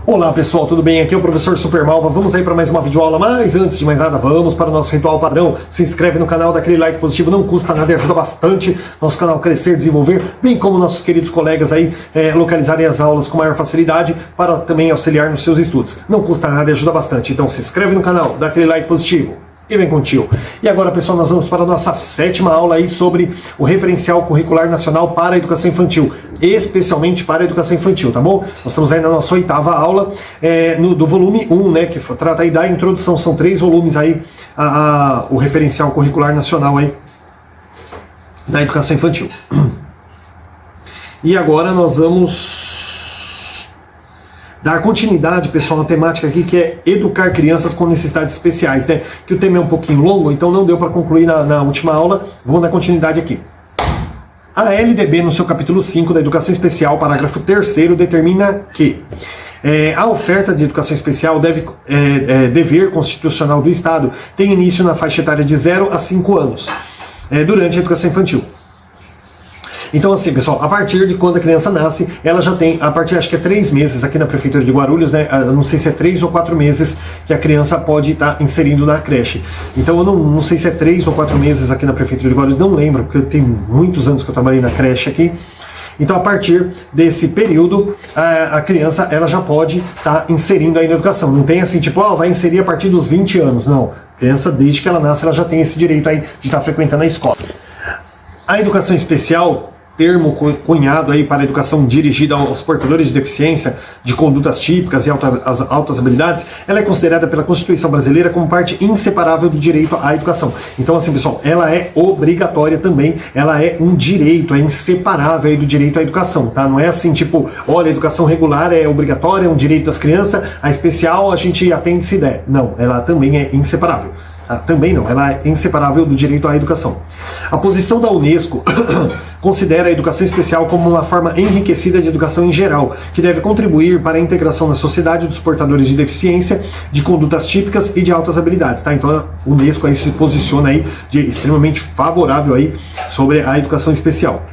Olá pessoal, tudo bem? Aqui é o professor Supermalva. Vamos aí para mais uma videoaula, mas antes de mais nada, vamos para o nosso ritual padrão. Se inscreve no canal, dá aquele like positivo, não custa nada e ajuda bastante nosso canal a crescer, desenvolver, bem como nossos queridos colegas aí localizarem as aulas com maior facilidade para também auxiliar nos seus estudos. Não custa nada e ajuda bastante, então se inscreve no canal, dá aquele like positivo. E vem contigo. E agora, pessoal, nós vamos para a nossa 7ª aula aí sobre o referencial curricular nacional para a educação infantil, especialmente para a educação infantil, tá bom? Nós estamos aí na nossa 8ª aula do volume 1, né, que trata aí da introdução. São 3 volumes aí, o referencial curricular nacional aí da educação infantil. E agora nós vamos dar continuidade, pessoal, na temática aqui que é educar crianças com necessidades especiais, né? Que o tema é um pouquinho longo, então não deu para concluir na última aula. Vamos dar continuidade aqui. A LDB, no seu capítulo 5 da Educação Especial, parágrafo 3º, determina que a oferta de educação especial dever constitucional do Estado tem início na faixa etária de 0 a 5 anos, durante a educação infantil. Então assim, pessoal, a partir de quando a criança nasce, ela já tem, a partir acho que é 3 meses aqui na Prefeitura de Guarulhos, né? Eu não sei se é 3 ou 4 meses que a criança pode estar inserindo na creche. Então eu não sei se é 3 ou 4 meses aqui na Prefeitura de Guarulhos, não lembro, porque tem muitos anos que eu trabalhei na creche aqui. Então a partir desse período, a criança ela já pode estar inserindo aí na educação. Não tem assim, tipo, vai inserir a partir dos 20 anos. Não, a criança desde que ela nasce, ela já tem esse direito aí de estar frequentando a escola. A educação especial, termo cunhado aí para a educação dirigida aos portadores de deficiência, de condutas típicas e altas habilidades, ela é considerada pela Constituição brasileira como parte inseparável do direito à educação. Então assim, pessoal, ela é obrigatória também, ela é um direito, é inseparável aí do direito à educação, tá? Não é assim, tipo, olha, a educação regular é obrigatória, é um direito das crianças, a especial a gente atende se der. Não, ela também é inseparável. Também não, ela é inseparável do direito à educação. A posição da Unesco considera a educação especial como uma forma enriquecida de educação em geral, que deve contribuir para a integração na sociedade dos portadores de deficiência, de condutas típicas e de altas habilidades, tá? Então a Unesco aí se posiciona aí de extremamente favorável aí sobre a educação especial.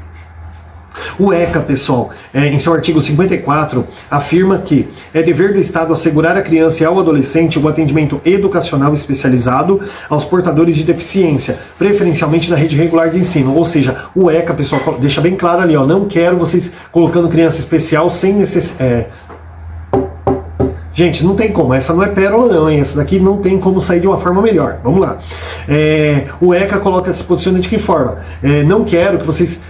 O ECA, pessoal, em seu artigo 54, afirma que é dever do Estado assegurar à criança e ao adolescente o atendimento educacional especializado aos portadores de deficiência, preferencialmente na rede regular de ensino. Ou seja, o ECA, pessoal, deixa bem claro ali, ó, não quero vocês colocando criança especial sem necessidade. Gente, não tem como, essa não é pérola não, hein? Essa daqui não tem como sair de uma forma melhor. Vamos lá. O ECA coloca, se posiciona de que forma? Não quero que vocês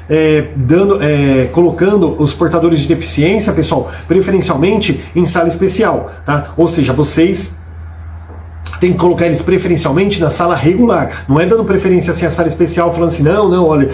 colocando os portadores de deficiência, pessoal, preferencialmente em sala especial, tá? Ou seja, vocês tem que colocar eles preferencialmente na sala regular. Não é dando preferência assim à sala especial, falando assim, não, olha,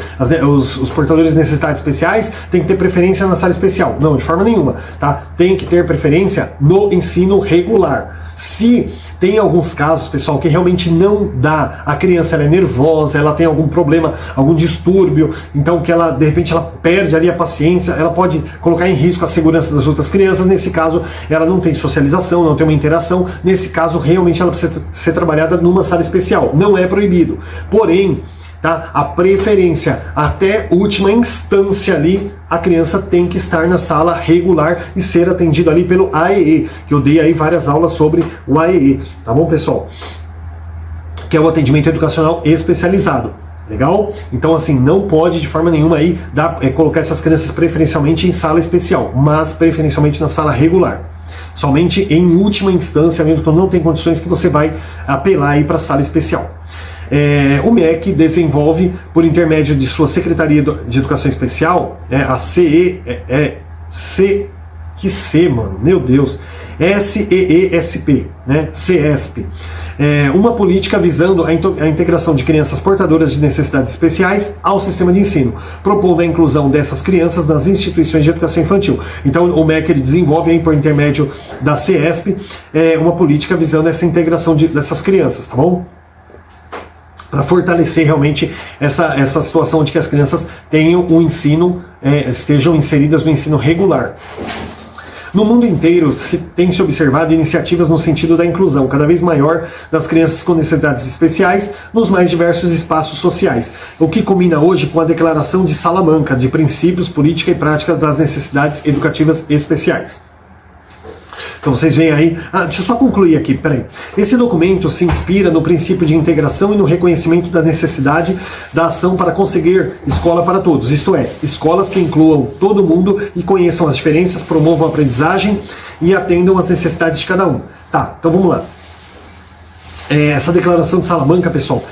os portadores de necessidades especiais tem que ter preferência na sala especial. Não, de forma nenhuma, tá? Tem que ter preferência no ensino regular. Se tem alguns casos, pessoal, que realmente não dá, a criança ela é nervosa, ela tem algum problema, algum distúrbio, então que ela, de repente, ela perde ali a paciência, ela pode colocar em risco a segurança das outras crianças. Nesse caso, ela não tem socialização, não tem uma interação, nesse caso, realmente ela precisa ser trabalhada numa sala especial. Não é proibido, porém, tá, a preferência até última instância ali, a criança tem que estar na sala regular e ser atendido ali pelo AEE, que eu dei aí várias aulas sobre o AEE, tá bom, pessoal? Que é o atendimento educacional especializado. Legal? Então assim, não pode de forma nenhuma aí colocar essas crianças preferencialmente em sala especial, mas preferencialmente na sala regular. Somente em última instância, mesmo quando não tem condições, que você vai apelar aí para a sala especial. O MEC desenvolve, por intermédio de sua Secretaria de Educação Especial, a SEESP, né? CESP, uma política visando a integração de crianças portadoras de necessidades especiais ao sistema de ensino, propondo a inclusão dessas crianças nas instituições de educação infantil. Então o MEC ele desenvolve aí, por intermédio da CESP, uma política visando essa integração dessas crianças, tá bom? Para fortalecer realmente essa situação de que as crianças tenham um ensino, estejam inseridas no ensino regular. No mundo inteiro tem se observado iniciativas no sentido da inclusão cada vez maior das crianças com necessidades especiais nos mais diversos espaços sociais, o que culmina hoje com a Declaração de Salamanca de Princípios, Política e Práticas das Necessidades Educativas Especiais. Então vocês veem aí, deixa eu só concluir aqui, peraí. Esse documento se inspira no princípio de integração e no reconhecimento da necessidade da ação para conseguir escola para todos, isto é, escolas que incluam todo mundo e conheçam as diferenças, promovam a aprendizagem e atendam às necessidades de cada um. Tá, então vamos lá. Essa declaração de Salamanca, pessoal,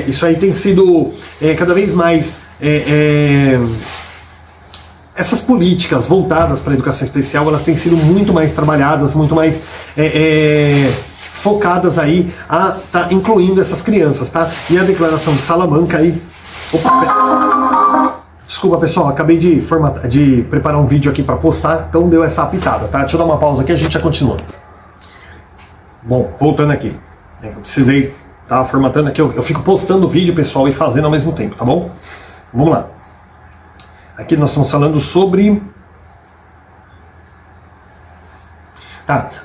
isso aí tem sido cada vez mais... essas políticas voltadas para a educação especial, elas têm sido muito mais trabalhadas, muito mais focadas aí a tá incluindo essas crianças, tá? E a declaração de Salamanca aí... Desculpa, pessoal, acabei de preparar um vídeo aqui para postar, então deu essa apitada, tá? Deixa eu dar uma pausa aqui e a gente já continua. Bom, voltando aqui. Eu precisei tá formatando aqui, eu fico postando o vídeo, pessoal, e fazendo ao mesmo tempo, tá bom? Vamos lá. Aqui nós estamos falando sobre...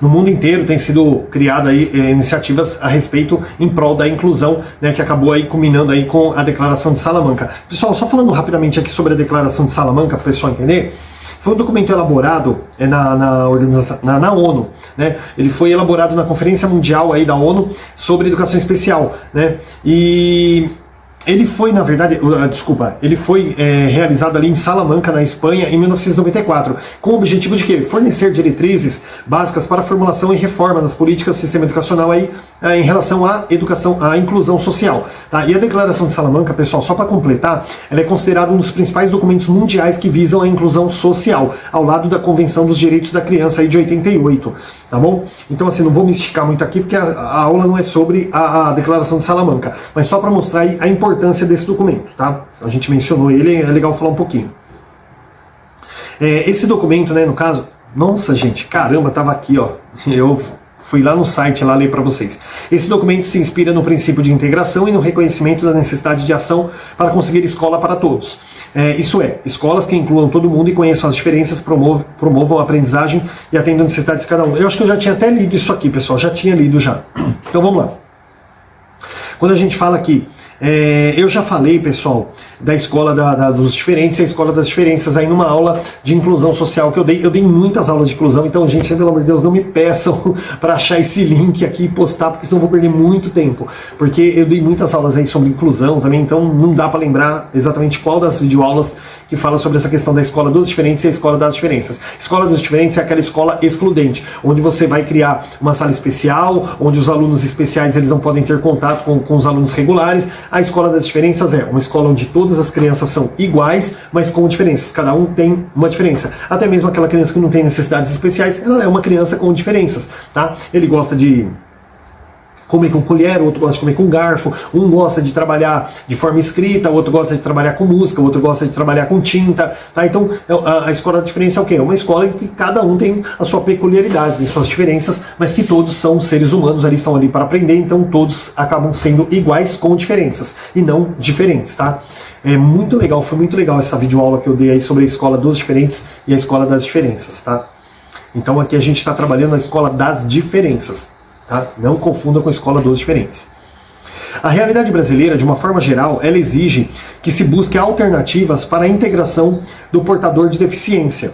no mundo inteiro tem sido criada aí iniciativas a respeito em prol da inclusão, né, que acabou aí culminando aí com a Declaração de Salamanca. Pessoal, só falando rapidamente aqui sobre a Declaração de Salamanca, para o pessoal entender, foi um documento elaborado na ONU, né? Ele foi elaborado na Conferência Mundial aí da ONU sobre Educação Especial, né? E ele foi, na verdade, ele foi realizado ali em Salamanca, na Espanha, em 1994, com o objetivo de quê? Fornecer diretrizes básicas para a formulação e reforma das políticas do sistema educacional aí, em relação à educação, à inclusão social. Tá? E a Declaração de Salamanca, pessoal, só para completar, ela é considerada um dos principais documentos mundiais que visam a inclusão social, ao lado da Convenção dos Direitos da Criança aí de 88, tá bom? Então, assim, não vou me esticar muito aqui, porque a aula não é sobre a Declaração de Salamanca, mas só para mostrar aí a importância desse documento, tá? A gente mencionou ele, é legal falar um pouquinho. Esse documento, né, no caso, nossa, gente, caramba, tava aqui, ó, eu fui lá no site, lá ler para vocês. Esse documento se inspira no princípio de integração e no reconhecimento da necessidade de ação para conseguir escola para todos. Isso é, escolas que incluam todo mundo e conheçam as diferenças, promovam a aprendizagem e atendam às necessidades de cada um. Eu acho que eu já tinha até lido isso aqui, pessoal, já tinha lido já. Então vamos lá. Quando a gente fala aqui, eu já falei, pessoal, da escola dos diferentes e a escola das diferenças aí numa aula de inclusão social que eu dei muitas aulas de inclusão, então, gente, pelo amor de Deus, não me peçam para achar esse link aqui e postar, porque senão eu vou perder muito tempo, porque eu dei muitas aulas aí sobre inclusão também, então não dá para lembrar exatamente qual das videoaulas que fala sobre essa questão da escola dos diferentes e a escola das diferenças. Escola dos diferentes é aquela escola excludente, onde você vai criar uma sala especial, onde os alunos especiais eles não podem ter contato com os alunos regulares. A escola das diferenças é uma escola onde todas as crianças são iguais, mas com diferenças. Cada um tem uma diferença. Até mesmo aquela criança que não tem necessidades especiais, ela é uma criança com diferenças, tá? Ele gosta de comer com colher, o outro gosta de comer com garfo, um gosta de trabalhar de forma escrita, o outro gosta de trabalhar com música, o outro gosta de trabalhar com tinta, tá? Então a escola da diferença é o quê? É uma escola em que cada um tem a sua peculiaridade, tem suas diferenças, mas que todos são seres humanos, ali estão ali para aprender, então todos acabam sendo iguais com diferenças e não diferentes, tá? É muito legal, foi muito legal essa videoaula que eu dei aí sobre a escola dos diferentes e a escola das diferenças, tá? Então aqui a gente está trabalhando a escola das diferenças. Tá? Não confunda com a escola dos diferentes. A realidade brasileira, de uma forma geral, ela exige que se busque alternativas para a integração do portador de deficiência,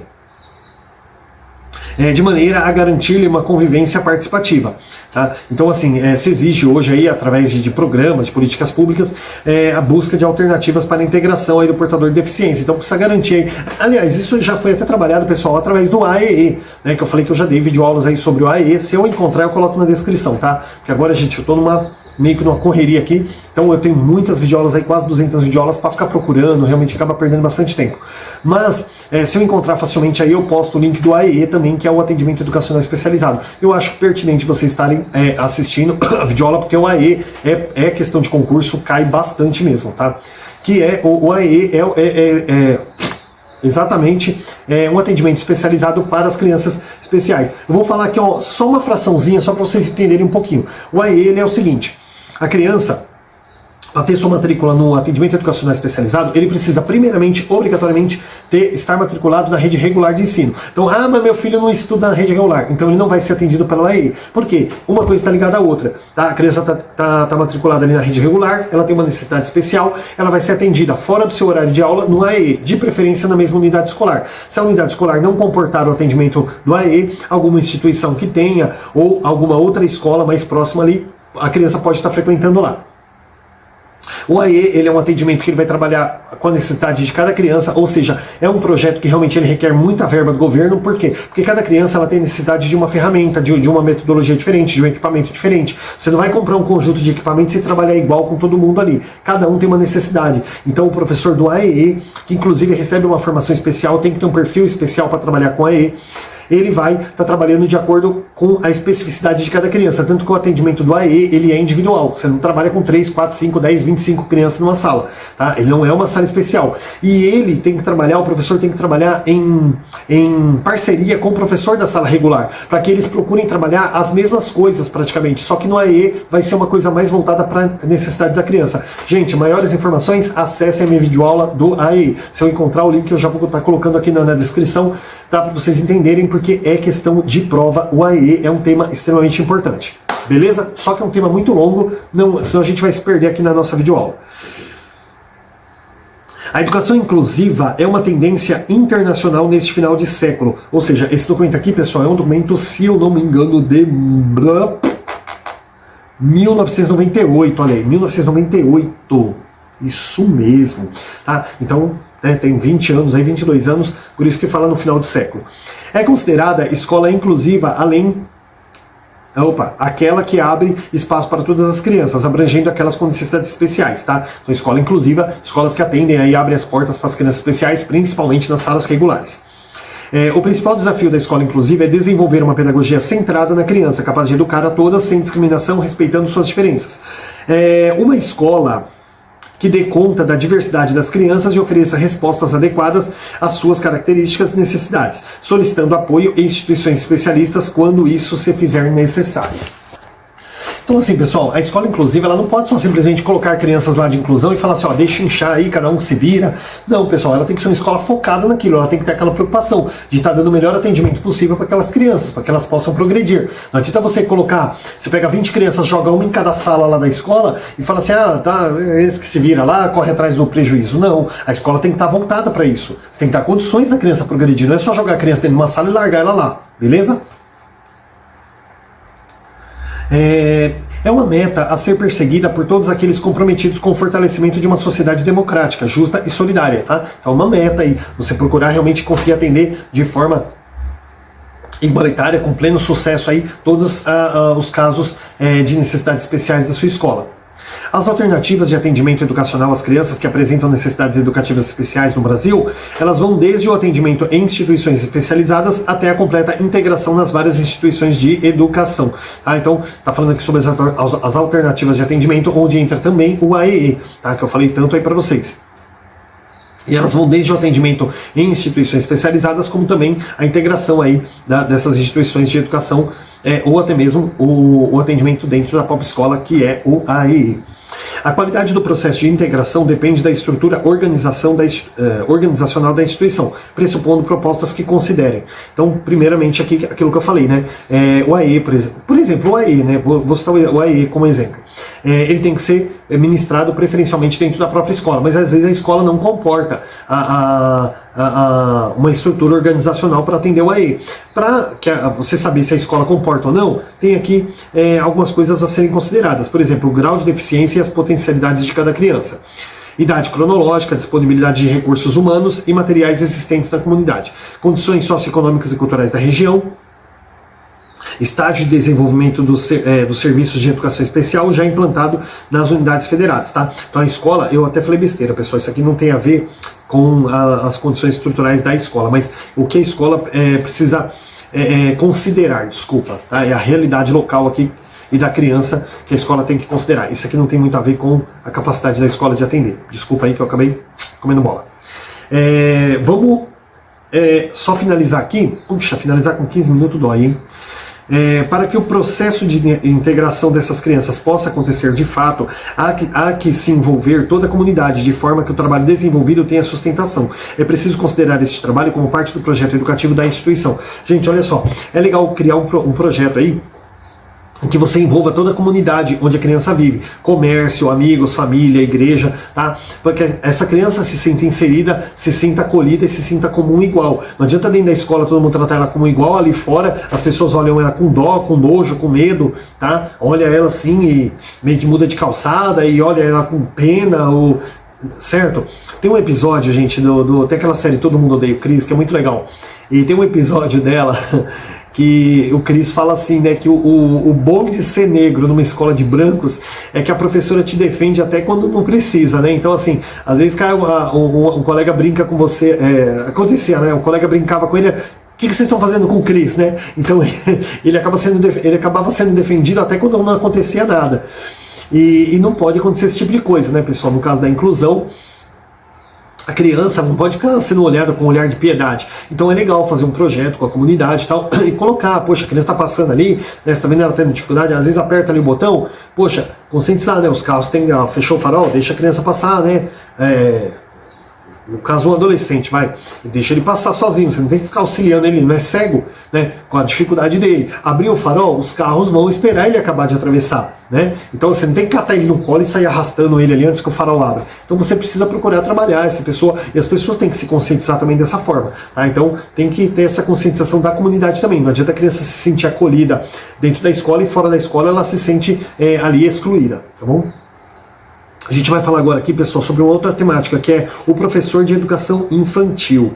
de maneira a garantir-lhe uma convivência participativa. Tá? Então, assim, se exige hoje, aí, através de programas, de políticas públicas, a busca de alternativas para a integração aí do portador de deficiência. Então, precisa garantir aí. Aliás, isso já foi até trabalhado, pessoal, através do AEE, né, que eu falei que eu já dei videoaulas aí sobre o AEE. Se eu encontrar, eu coloco na descrição, tá? Porque agora, gente, eu tô meio que numa correria aqui, então eu tenho muitas videoaulas aí, quase 200 videoaulas para ficar procurando, realmente acaba perdendo bastante tempo. Mas, se eu encontrar facilmente aí, eu posto o link do AEE também, que é o Atendimento Educacional Especializado. Eu acho pertinente vocês estarem assistindo a videoaula, porque o AEE é questão de concurso, cai bastante mesmo, tá? Que o AEE exatamente um atendimento especializado para as crianças especiais. Eu vou falar aqui, ó, só uma fraçãozinha, só para vocês entenderem um pouquinho. O AEE, ele é o seguinte: a criança, para ter sua matrícula no atendimento educacional especializado, ele precisa, primeiramente, obrigatoriamente, estar matriculado na rede regular de ensino. Então, mas meu filho não estuda na rede regular, então ele não vai ser atendido pela UAE. Por quê? Uma coisa está ligada à outra. Tá? A criança está matriculada ali na rede regular, ela tem uma necessidade especial, ela vai ser atendida fora do seu horário de aula no AE, de preferência na mesma unidade escolar. Se a unidade escolar não comportar o atendimento do AE, alguma instituição que tenha, ou alguma outra escola mais próxima ali, a criança pode estar frequentando lá. O AE, ele é um atendimento que ele vai trabalhar com a necessidade de cada criança, ou seja, é um projeto que realmente ele requer muita verba do governo. Por quê? Porque cada criança ela tem necessidade de uma ferramenta, de uma metodologia diferente, de um equipamento diferente. Você não vai comprar um conjunto de equipamentos e trabalhar igual com todo mundo ali. Cada um tem uma necessidade. Então o professor do AE, que inclusive recebe uma formação especial, tem que ter um perfil especial para trabalhar com AE, ele vai estar trabalhando de acordo com a especificidade de cada criança. Tanto que o atendimento do AE, ele é individual. Você não trabalha com 3, 4, 5, 10, 25 crianças numa sala. Tá? Ele não é uma sala especial. E ele tem que trabalhar, o professor tem que trabalhar em parceria com o professor da sala regular, para que eles procurem trabalhar as mesmas coisas praticamente. Só que no AE vai ser uma coisa mais voltada para a necessidade da criança. Gente, maiores informações, acessem a minha videoaula do AE. Se eu encontrar o link, eu já vou estar colocando aqui na descrição, tá? Para vocês entenderem, porque é questão de prova. O AE é um tema extremamente importante, beleza? Só que é um tema muito longo, senão a gente vai se perder aqui na nossa videoaula. A educação inclusiva é uma tendência internacional neste final de século. Ou seja, esse documento aqui, pessoal, é um documento, se eu não me engano, de 1998. Olha aí, 1998. Isso mesmo. Tá? Então, tem 20 anos, 22 anos, por isso que fala no final de século. É considerada escola inclusiva aquela que abre espaço para todas as crianças, abrangendo aquelas com necessidades especiais, tá? Então, escola inclusiva, escolas que atendem e abrem as portas para as crianças especiais, principalmente nas salas regulares. O principal desafio da escola inclusiva é desenvolver uma pedagogia centrada na criança, capaz de educar a todas sem discriminação, respeitando suas diferenças. Uma escola que dê conta da diversidade das crianças e ofereça respostas adequadas às suas características e necessidades, solicitando apoio em instituições especialistas quando isso se fizer necessário. Então assim, pessoal, a escola inclusiva ela não pode só simplesmente colocar crianças lá de inclusão e falar assim, deixa inchar aí, cada um se vira. Não, pessoal, ela tem que ser uma escola focada naquilo, ela tem que ter aquela preocupação de estar dando o melhor atendimento possível para aquelas crianças, para que elas possam progredir. Não adianta você você pega 20 crianças, joga uma em cada sala lá da escola e fala assim, esse que se vira lá, corre atrás do prejuízo. Não, a escola tem que estar voltada para isso. Você tem que dar condições da criança progredir, não é só jogar a criança dentro de uma sala e largar ela lá, beleza? É uma meta a ser perseguida por todos aqueles comprometidos com o fortalecimento de uma sociedade democrática, justa e solidária. Tá? Então é uma meta aí, você procurar realmente conseguir atender de forma igualitária, com pleno sucesso aí, todos os casos de necessidades especiais da sua escola. As alternativas de atendimento educacional às crianças que apresentam necessidades educativas especiais no Brasil, elas vão desde o atendimento em instituições especializadas até a completa integração nas várias instituições de educação. Tá? Então, está falando aqui sobre as alternativas de atendimento, onde entra também o AEE, tá? Que eu falei tanto aí para vocês. E elas vão desde o atendimento em instituições especializadas, como também a integração aí dessas instituições de educação, ou até mesmo o atendimento dentro da própria escola, que é o AEE. A qualidade do processo de integração depende da estrutura organizacional da instituição, pressupondo propostas que considerem. Então, primeiramente, aquilo que eu falei, né? O AE, por exemplo, o AE, né? Vou citar o AE como exemplo. Ele tem que ser ministrado preferencialmente dentro da própria escola, mas às vezes a escola não comporta uma estrutura organizacional para atender o AE. Para você saber se a escola comporta ou não, tem aqui algumas coisas a serem consideradas. Por exemplo, o grau de deficiência e as potencialidades de cada criança. Idade cronológica, disponibilidade de recursos humanos e materiais existentes na comunidade. Condições socioeconômicas e culturais da região. Estágio de desenvolvimento dos serviços de educação especial já implantado nas unidades federadas, tá? Então a escola, eu até falei besteira, pessoal, isso aqui não tem a ver com as condições estruturais da escola, mas o que a escola precisa considerar, desculpa, tá? É a realidade local aqui e da criança que a escola tem que considerar. Isso aqui não tem muito a ver com a capacidade da escola de atender. Desculpa aí que eu acabei comendo bola. Vamos só finalizar aqui. Puxa, finalizar com 15 minutos dói, hein? Para que o processo de integração dessas crianças possa acontecer de fato, há que se envolver toda a comunidade, de forma que o trabalho desenvolvido tenha sustentação. É preciso considerar esse trabalho como parte do projeto educativo da instituição. Gente, olha só, é legal criar um projeto aí em que você envolva toda a comunidade onde a criança vive, comércio, amigos, família, igreja, tá? Porque essa criança se sinta inserida, se sinta acolhida e se sinta como um igual. Não adianta dentro da escola todo mundo tratar ela como igual, ali fora as pessoas olham ela com dó, com nojo, com medo, tá? Olha ela assim e meio que muda de calçada e olha ela com pena, ou... certo? Tem um episódio, gente, tem aquela série Todo Mundo Odeia o Chris, que é muito legal. E tem um episódio dela que o Chris fala assim, né, que o bom de ser negro numa escola de brancos é que a professora te defende até quando não precisa, né? Então, assim, às vezes um colega brinca com você, acontecia, né? O colega brincava com ele, o que vocês estão fazendo com o Chris, né? Então, ele acabava sendo defendido até quando não acontecia nada. E não pode acontecer esse tipo de coisa, né, pessoal? No caso da inclusão, a criança não pode ficar sendo olhada com um olhar de piedade. Então é legal fazer um projeto com a comunidade e tal, e colocar, poxa, a criança está passando ali, né, você está vendo ela tendo dificuldade, às vezes aperta ali o botão, poxa, conscientizar, né, os carros fechou o farol, deixa a criança passar, né, no caso um adolescente, deixa ele passar sozinho, você não tem que ficar auxiliando ele, não é cego, né, com a dificuldade dele. Abrir o farol, os carros vão esperar ele acabar de atravessar, né? Então você não tem que catar ele no colo e sair arrastando ele ali antes que o farol abra. Então você precisa procurar trabalhar essa pessoa, e as pessoas têm que se conscientizar também dessa forma, tá? Então tem que ter essa conscientização da comunidade também. Não adianta a criança se sentir acolhida dentro da escola e fora da escola ela se sente ali excluída, tá bom? A gente vai falar agora aqui, pessoal, sobre uma outra temática, que é o professor de educação infantil.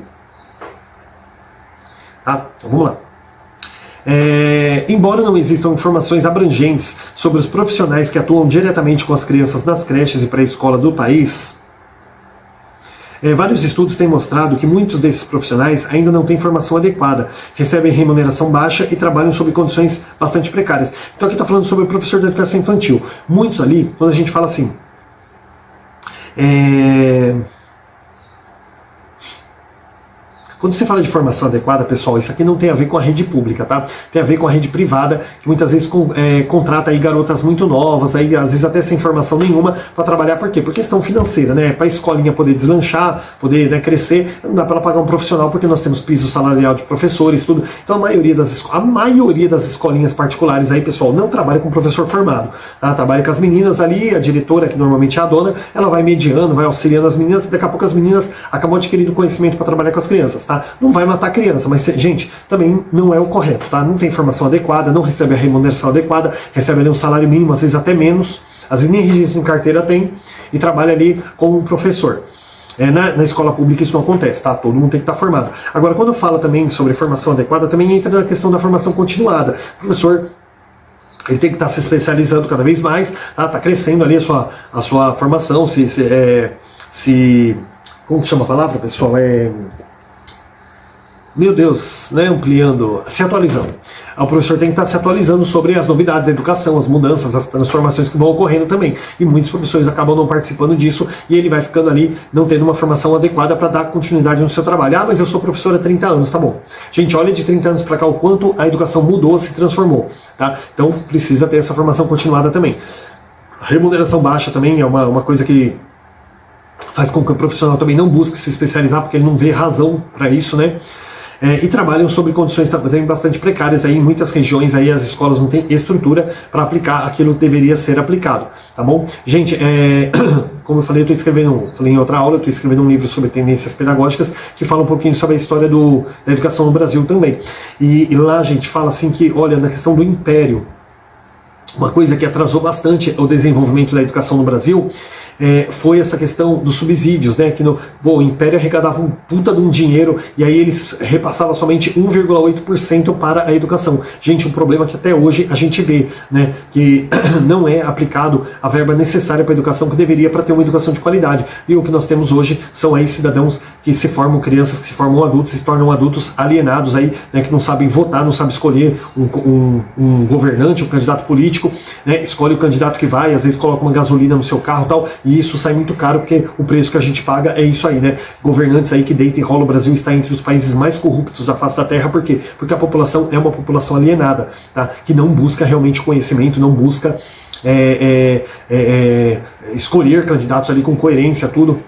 Tá? Então vamos lá. Embora não existam informações abrangentes sobre os profissionais que atuam diretamente com as crianças nas creches e pré-escola do país, vários estudos têm mostrado que muitos desses profissionais ainda não têm formação adequada, recebem remuneração baixa e trabalham sob condições bastante precárias. Então aqui está falando sobre o professor de educação infantil. Muitos ali, quando a gente fala assim, quando você fala de formação adequada, pessoal, isso aqui não tem a ver com a rede pública, tá? Tem a ver com a rede privada, que muitas vezes contrata aí garotas muito novas, aí às vezes até sem formação nenhuma, para trabalhar. Por quê? Por questão financeira, né? Para a escolinha poder deslanchar, poder, né, crescer, não dá para ela pagar um profissional, porque nós temos piso salarial de professores, tudo. Então a maioria das escolinhas particulares aí, pessoal, não trabalha com professor formado, tá? Trabalha com as meninas ali, a diretora, que normalmente é a dona, ela vai mediando, vai auxiliando as meninas, daqui a pouco as meninas acabam adquirindo conhecimento para trabalhar com as crianças, tá? Não vai matar a criança, mas, gente, também não é o correto, tá? Não tem formação adequada, não recebe a remuneração adequada, recebe ali um salário mínimo, às vezes até menos, às vezes nem registro em carteira tem, e trabalha ali como um professor. Na escola pública isso não acontece, tá? Todo mundo tem que estar formado. Agora, quando fala também sobre formação adequada, também entra na questão da formação continuada. O professor, ele tem que estar se especializando cada vez mais, tá crescendo ali a sua formação, como que chama a palavra, pessoal? Meu Deus, né, ampliando, se atualizando. O professor tem que estar se atualizando sobre as novidades da educação, as mudanças, as transformações que vão ocorrendo também. E muitos professores acabam não participando disso e ele vai ficando ali não tendo uma formação adequada para dar continuidade no seu trabalho. Ah, mas eu sou professor há 30 anos, tá bom. Gente, olha de 30 anos para cá o quanto a educação mudou, se transformou, tá? Então precisa ter essa formação continuada também. Remuneração baixa também é uma coisa que faz com que o profissional também não busque se especializar, porque ele não vê razão para isso, né? E trabalham sob condições também bastante precárias. Aí, em muitas regiões aí, as escolas não têm estrutura para aplicar aquilo que deveria ser aplicado, tá bom? Gente, como eu falei, falei em outra aula, eu estou escrevendo um livro sobre tendências pedagógicas que fala um pouquinho sobre a história da educação no Brasil também. E lá, gente, fala assim que, olha, na questão do império, uma coisa que atrasou bastante o desenvolvimento da educação no Brasil foi essa questão dos subsídios, né? Que o Império arrecadava um puta de um dinheiro e aí eles repassavam somente 1,8% para a educação. Gente, um problema que até hoje a gente vê, né? Que não é aplicado a verba necessária para a educação que deveria para ter uma educação de qualidade. E o que nós temos hoje são aí cidadãos que se formam, crianças que se formam adultos, se tornam adultos alienados aí, né? Que não sabem votar, não sabem escolher um governante, um candidato político, né? Escolhe o candidato que vai, às vezes coloca uma gasolina no seu carro e tal. e isso sai muito caro, porque o preço que a gente paga é isso aí, né? Governantes aí que deitam e rolam, o Brasil está entre os países mais corruptos da face da Terra, por quê? Porque a população é uma população alienada, tá? Que não busca realmente conhecimento, não busca escolher candidatos ali com coerência, tudo.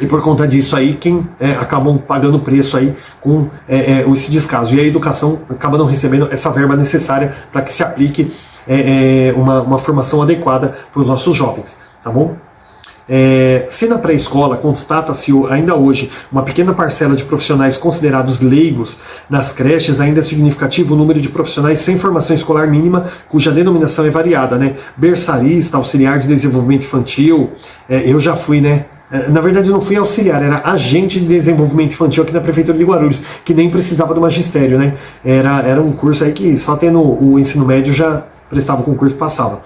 E por conta disso aí, quem acabam pagando preço aí com esse descaso. E a educação acaba não recebendo essa verba necessária para que se aplique uma formação adequada para os nossos jovens, tá bom? Se na pré-escola constata-se ainda hoje uma pequena parcela de profissionais considerados leigos, nas creches ainda é significativo o número de profissionais sem formação escolar mínima, cuja denominação é variada, né? Berçarista, auxiliar de desenvolvimento infantil, eu já fui, né? Na verdade, eu não fui auxiliar, era agente de desenvolvimento infantil aqui na Prefeitura de Guarulhos, que nem precisava do magistério, né? Era um curso aí que só tendo o ensino médio já prestava o concurso e passava.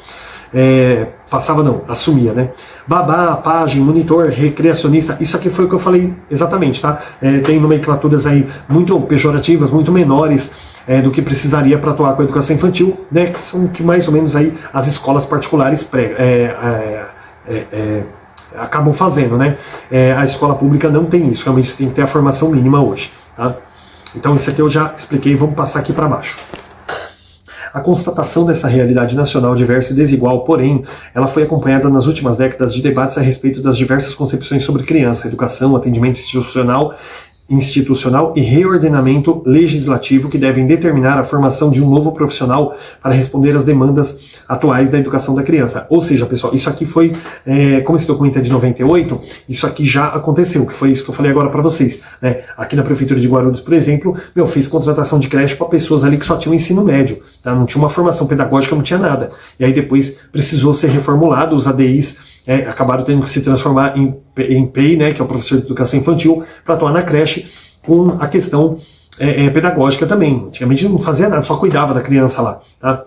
Passava não, assumia, né? Babá, pajem, monitor, recreacionista, isso aqui foi o que eu falei exatamente, tá? Tem nomenclaturas aí muito pejorativas, muito menores do que precisaria para atuar com a educação infantil, né? Que são que mais ou menos aí as escolas particulares acabam fazendo, né? A escola pública não tem isso, realmente tem que ter a formação mínima hoje, tá? Então isso aqui eu já expliquei, vamos passar aqui para baixo. A constatação dessa realidade nacional diversa e desigual, porém, ela foi acompanhada nas últimas décadas de debates a respeito das diversas concepções sobre criança, educação, atendimento institucional e reordenamento legislativo que devem determinar a formação de um novo profissional para responder às demandas atuais da educação da criança. Ou seja, pessoal, isso aqui foi, como esse documento é de 98, isso aqui já aconteceu, que foi isso que eu falei agora para vocês, né? Aqui na Prefeitura de Guarulhos, por exemplo, fiz contratação de creche para pessoas ali que só tinham ensino médio, tá? Não tinha uma formação pedagógica, não tinha nada. E aí depois precisou ser reformulado, os ADIs acabaram tendo que se transformar em PEI, né, que é o professor de educação infantil, para atuar na creche com a questão pedagógica também. Antigamente não fazia nada, só cuidava da criança lá, tá?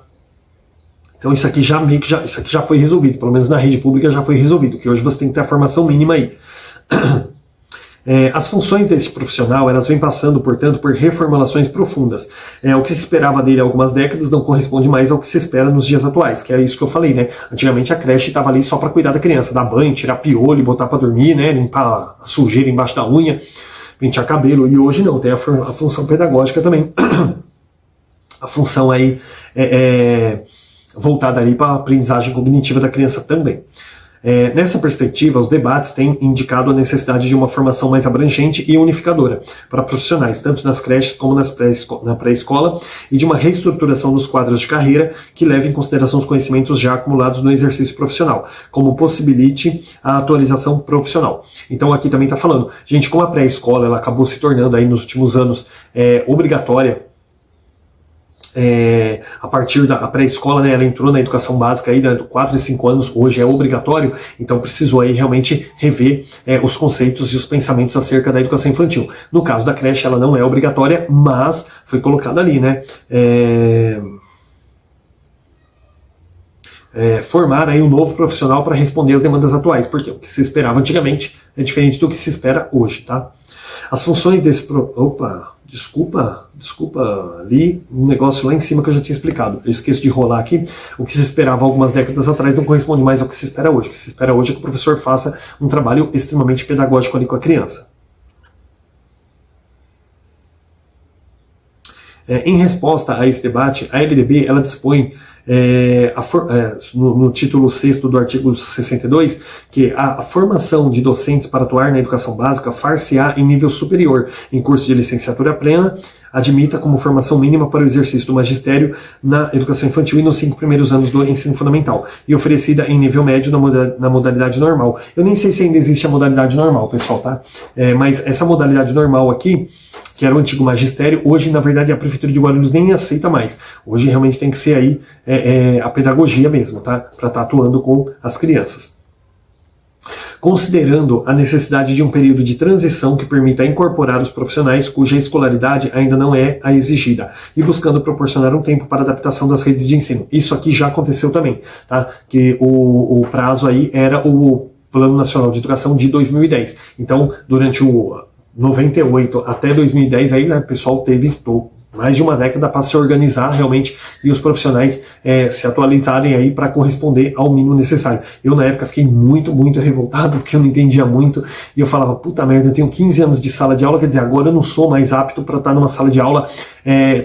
Então isso aqui isso aqui já foi resolvido, pelo menos na rede pública já foi resolvido, que hoje você tem que ter a formação mínima aí. As funções desse profissional, elas vêm passando, portanto, por reformulações profundas. O que se esperava dele há algumas décadas não corresponde mais ao que se espera nos dias atuais, que é isso que eu falei, né? Antigamente a creche estava ali só para cuidar da criança, dar banho, tirar piolho, botar para dormir, né? Limpar a sujeira embaixo da unha, pentear cabelo, e hoje não, tem a função pedagógica também. A função aí voltada ali para a aprendizagem cognitiva da criança também. Nessa perspectiva, os debates têm indicado a necessidade de uma formação mais abrangente e unificadora para profissionais, tanto nas creches como na pré-escola, e de uma reestruturação dos quadros de carreira que leve em consideração os conhecimentos já acumulados no exercício profissional, como possibilite a atualização profissional. Então aqui também está falando, gente, como a pré-escola ela acabou se tornando aí nos últimos anos obrigatória, a partir da pré-escola, né, ela entrou na educação básica aí, né, 4 e 5 anos, hoje é obrigatório, então precisou aí realmente rever os conceitos e os pensamentos acerca da educação infantil. No caso da creche, ela não é obrigatória, mas foi colocada ali, né, formar aí um novo profissional para responder às demandas atuais, porque o que se esperava antigamente é diferente do que se espera hoje, tá? As funções desse... Desculpa, li um negócio lá em cima que eu já tinha explicado. Eu esqueço de rolar aqui. O que se esperava algumas décadas atrás não corresponde mais ao que se espera hoje. O que se espera hoje é que o professor faça um trabalho extremamente pedagógico ali com a criança. Em resposta a esse debate, a LDB ela dispõe no título 6º do artigo 62, que a formação de docentes para atuar na educação básica far-se-á em nível superior, em curso de licenciatura plena, admita como formação mínima para o exercício do magistério na educação infantil e nos 5 primeiros anos do ensino fundamental, e oferecida em nível médio na modalidade normal. Eu nem sei se ainda existe a modalidade normal, pessoal, tá? Mas essa modalidade normal aqui, que era o antigo magistério, hoje, na verdade, a Prefeitura de Guarulhos nem aceita mais. Hoje, realmente, tem que ser aí a pedagogia mesmo, tá? Para estar atuando com as crianças. Considerando a necessidade de um período de transição que permita incorporar os profissionais cuja escolaridade ainda não é a exigida, e buscando proporcionar um tempo para adaptação das redes de ensino. Isso aqui já aconteceu também, tá? Que o prazo aí era o Plano Nacional de Educação de 2010. Então, durante o 98 até 2010, aí, né, o pessoal teve mais de uma década para se organizar realmente e os profissionais se atualizarem aí para corresponder ao mínimo necessário. Eu na época fiquei muito revoltado porque eu não entendia muito e eu falava, puta merda, eu tenho 15 anos de sala de aula, quer dizer, agora eu não sou mais apto para estar numa sala de aula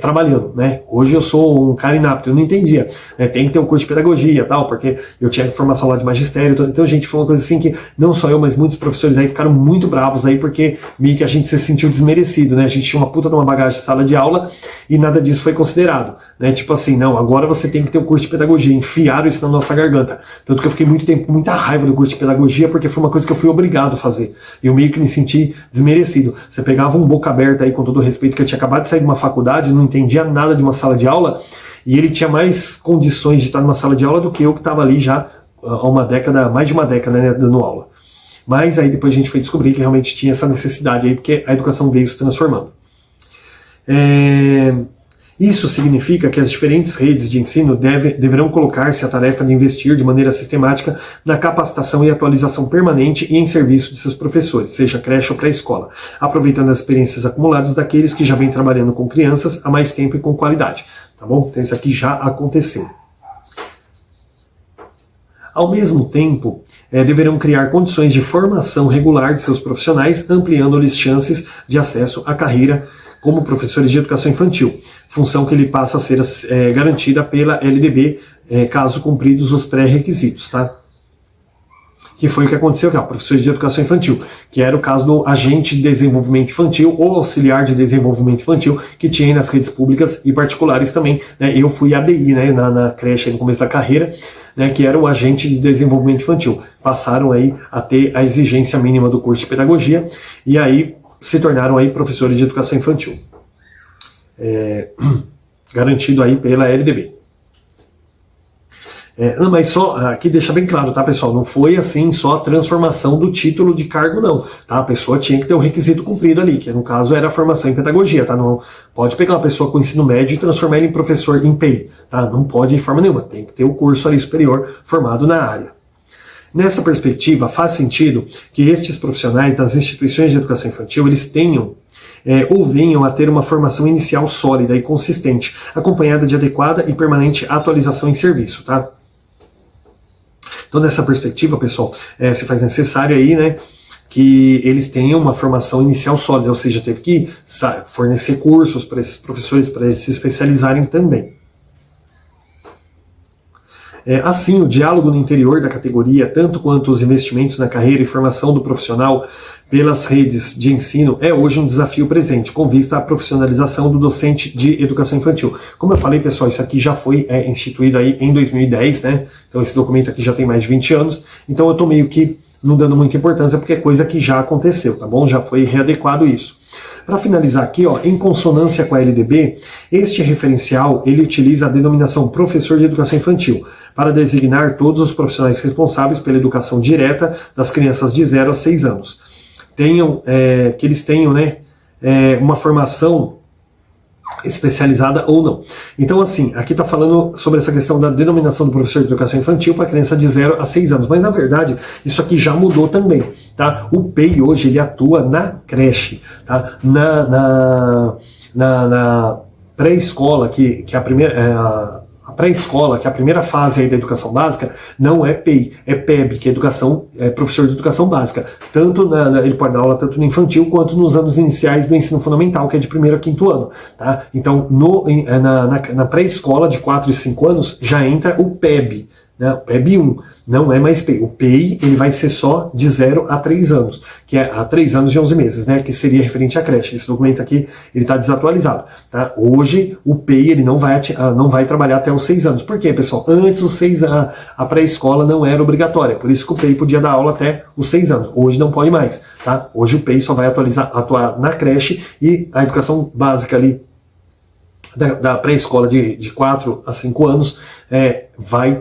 trabalhando, né? Hoje eu sou um cara inapto, eu não entendia, né? Tem que ter um curso de pedagogia e tal, porque eu tinha formação lá de magistério, então gente, foi uma coisa assim que não só eu, mas muitos professores aí ficaram muito bravos aí, porque meio que a gente se sentiu desmerecido, né? A gente tinha uma puta de uma bagagem de sala de aula e nada disso foi considerado, né? Tipo assim, não, agora você tem que ter o curso de pedagogia, enfiaram isso na nossa garganta. Tanto que eu fiquei muito tempo com muita raiva do curso de pedagogia, porque foi uma coisa que eu fui obrigado a fazer. Eu meio que me senti desmerecido. Você pegava um boca aberta aí, com todo o respeito, que eu tinha acabado de sair de uma faculdade, não entendia nada de uma sala de aula, e ele tinha mais condições de estar numa sala de aula do que eu que estava ali já há uma década, mais de uma década, né, dando aula. Mas aí depois a gente foi descobrir que realmente tinha essa necessidade aí, porque a educação veio se transformando. Isso significa que as diferentes redes de ensino deverão colocar-se a tarefa de investir de maneira sistemática na capacitação e atualização permanente e em serviço de seus professores, seja creche ou pré-escola, aproveitando as experiências acumuladas daqueles que já vêm trabalhando com crianças há mais tempo e com qualidade. Tá bom? Então isso aqui já aconteceu. Ao mesmo tempo, deverão criar condições de formação regular de seus profissionais, ampliando-lhes chances de acesso à carreira como professores de educação infantil, função que lhe passa a ser garantida pela LDB, caso cumpridos os pré-requisitos, tá? Que foi o que aconteceu aqui, professores de educação infantil, que era o caso do agente de desenvolvimento infantil ou auxiliar de desenvolvimento infantil, que tinha nas redes públicas e particulares também, né? Eu fui ADI, né, na creche no começo da carreira, né, que era o agente de desenvolvimento infantil. Passaram aí a ter a exigência mínima do curso de pedagogia e aí se tornaram aí professores de educação infantil. Garantido aí pela LDB. Mas só, aqui deixa bem claro, tá, pessoal? Não foi assim só a transformação do título de cargo, não. Tá? A pessoa tinha que ter o requisito cumprido ali, que no caso era a formação em pedagogia, tá? Não pode pegar uma pessoa com ensino médio e transformar ele em professor em PEI, tá? Não pode de forma nenhuma, tem que ter o curso ali superior formado na área. Nessa perspectiva, faz sentido que estes profissionais das instituições de educação infantil, eles tenham ou venham a ter uma formação inicial sólida e consistente, acompanhada de adequada e permanente atualização em serviço, tá? Então, nessa perspectiva, pessoal, se faz necessário aí, né, que eles tenham uma formação inicial sólida, ou seja, teve que fornecer cursos para esses professores para eles se especializarem também. Assim, o diálogo no interior da categoria, tanto quanto os investimentos na carreira e formação do profissional pelas redes de ensino, é hoje um desafio presente, com vista à profissionalização do docente de educação infantil. Como eu falei, pessoal, isso aqui já foi instituído aí em 2010, né? Então esse documento aqui já tem mais de 20 anos, então eu estou meio que não dando muita importância, porque é coisa que já aconteceu, tá bom? Já foi readequado isso. Para finalizar aqui, ó, em consonância com a LDB, este referencial ele utiliza a denominação professor de educação infantil para designar todos os profissionais responsáveis pela educação direta das crianças de 0 a 6 anos. Que eles tenham, né, uma formação especializada ou não. Então, assim, aqui está falando sobre essa questão da denominação do professor de educação infantil para criança de 0 a 6 anos, mas na verdade isso aqui já mudou também, tá? O PEI hoje ele atua na creche, tá? Na pré-escola, que é a primeira... A pré-escola, que é a primeira fase aí da educação básica, não é PEI, é PEB, que é professor de educação básica. Tanto ele pode dar aula tanto no infantil quanto nos anos iniciais do ensino fundamental, que é de 1º a 5º ano. Tá? Então, na pré-escola de 4 e 5 anos, já entra o PEB, né? O PEB 1, não é mais PEI. O PEI ele vai ser só de 0 a 3 anos, que é a 3 anos e 11 meses, né? Que seria referente à creche. Esse documento aqui ele está desatualizado. Tá? Hoje o PEI ele não vai trabalhar até os 6 anos. Por quê, pessoal? Antes os 6 a pré-escola não era obrigatória, por isso que o PEI podia dar aula até os 6 anos. Hoje não pode mais. Tá? Hoje o PEI só vai atuar na creche e a educação básica ali da pré-escola de 4 a 5 anos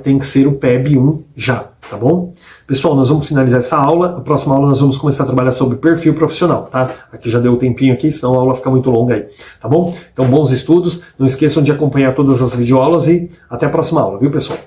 tem que ser o PEB 1 já, tá bom? Pessoal, nós vamos finalizar essa aula. A próxima aula nós vamos começar a trabalhar sobre perfil profissional, tá? Aqui já deu um tempinho aqui, senão a aula fica muito longa aí, tá bom? Então, bons estudos. Não esqueçam de acompanhar todas as videoaulas e até a próxima aula, viu, pessoal?